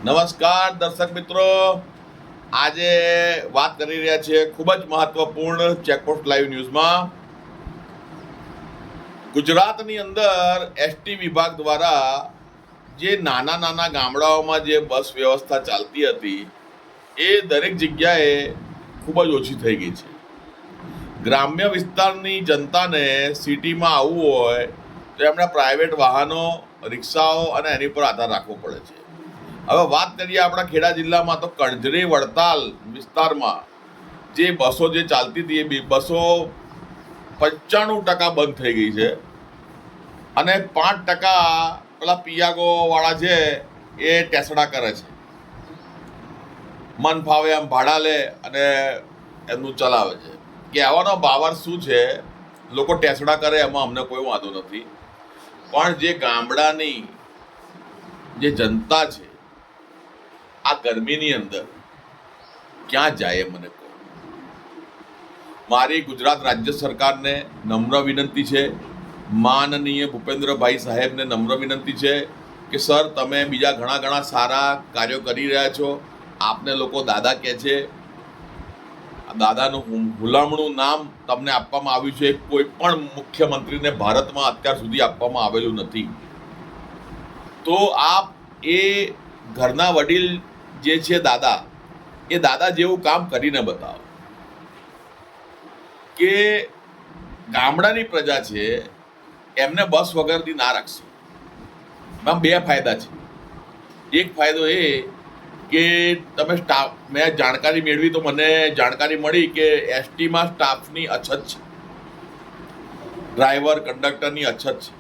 નમસ્કાર દર્શક મિત્રો, આજે વાત કરી રહ્યા છીએ ખૂબ જ મહત્વપૂર્ણ ચેકપોસ્ટ લાઈવ ન્યૂઝમાં. ગુજરાતની અંદર એસટી વિભાગ દ્વારા જે નાના નાના ગામડાઓમાં જે બસ વ્યવસ્થા ચાલતી હતી એ દરેક જગ્યાએ ખૂબ જ ઓછી થઈ ગઈ છે. ગ્રામ્ય વિસ્તારની જનતાને સિટીમાં આવવું હોય તો એમણે પ્રાઇવેટ વાહનો, રિક્ષાઓ અને એની પર આધાર રાખવો પડે છે. હવે વાત કરીએ આપણા ખેડા જિલ્લામાં, તો કણજરી વડતાલ વિસ્તારમાં જે બસો જે ચાલતી હતી એ બસો 95% બંધ થઈ ગઈ છે અને 5% પેલા પિયાગો વાળા છે એ ટેસડા કરે છે. મન ફાવે એમ ભાડા લે અને એમનું ચલાવે છે. કહેવાનો ભાવાર્થ શું છે? લોકો ટેસડા કરે એમાં અમને કોઈ વાંધો નથી, પણ જે ગામડાની જે જનતા છે આ ગરમીની અંદર ક્યાં જાય મને કહો. મારી ગુજરાત રાજ્ય સરકારને નમ્ર વિનંતી છે, માનનીય ભૂપેન્દ્રભાઈ સાહેબને નમ્ર વિનંતી છે કે સર, તમે બીજા ઘણા ઘણા સારા કાર્યો કરી રહ્યા છો. આપને લોકો દાદા કહે છે. દાદાનું હુલામણું નામ તમને આપવામાં આવ્યું છે, કોઈ પણ મુખ્યમંત્રીને ભારતમાં અત્યાર સુધી આપવામાં આવેલું નથી. તો આપ એ ઘરના વડીલ જે છે દાદા, એ દાદા જેવું કામ કરીને બતાવો કે ગામડાની પ્રજા છે એમને બસ વગરથી ના રાખશે. એમાં બે ફાયદા છે. એક ફાયદો એ કે તમે સ્ટાફ, મેં જાણકારી મેળવી તો મને જાણકારી મળી કે એસટીમાં સ્ટાફની અછત છે, ડ્રાઈવર કંડક્ટરની અછત છે.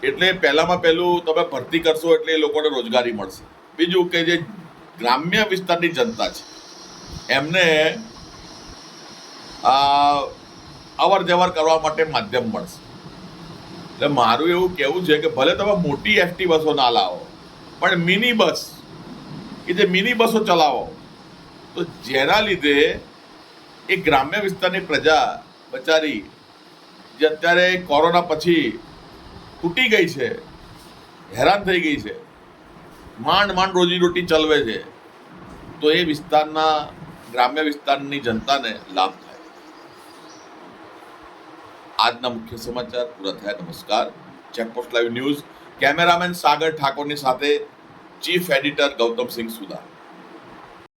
એટલે પહેલામાં પહેલું તમે ભરતી કરશો એટલે એ લોકોને રોજગારી મળશે. બીજું કે જે ગ્રામ્ય વિસ્તારની જનતા છે એમને અવર જવર કરવા માટે માધ્યમ મળશે. એટલે મારું એવું કહેવું છે કે ભલે તમે મોટી એસટી બસો ના લાવો, પણ મિની બસ, કે જે મિની બસો ચલાવો, તો જેના લીધે એ ગ્રામ્ય વિસ્તારની પ્રજા બચારી જે અત્યારે કોરોના પછી તૂટી ગઈ છે, હેરાન થઈ ગઈ છે, માંડ માંડ રોજીરોટી ચલવે છે, તો એ વિસ્તારના ગ્રામ્ય વિસ્તારની જનતાને લાભ થાય. આજના મુખ્ય સમાચાર પૂરા થયા. નમસ્કાર. ચેકપોસ્ટ લાઈવ ન્યૂઝ, કેમેરામેન સાગર ઠાકોરની સાથે ચીફ એડિટર ગૌતમસિંહ સુદાર.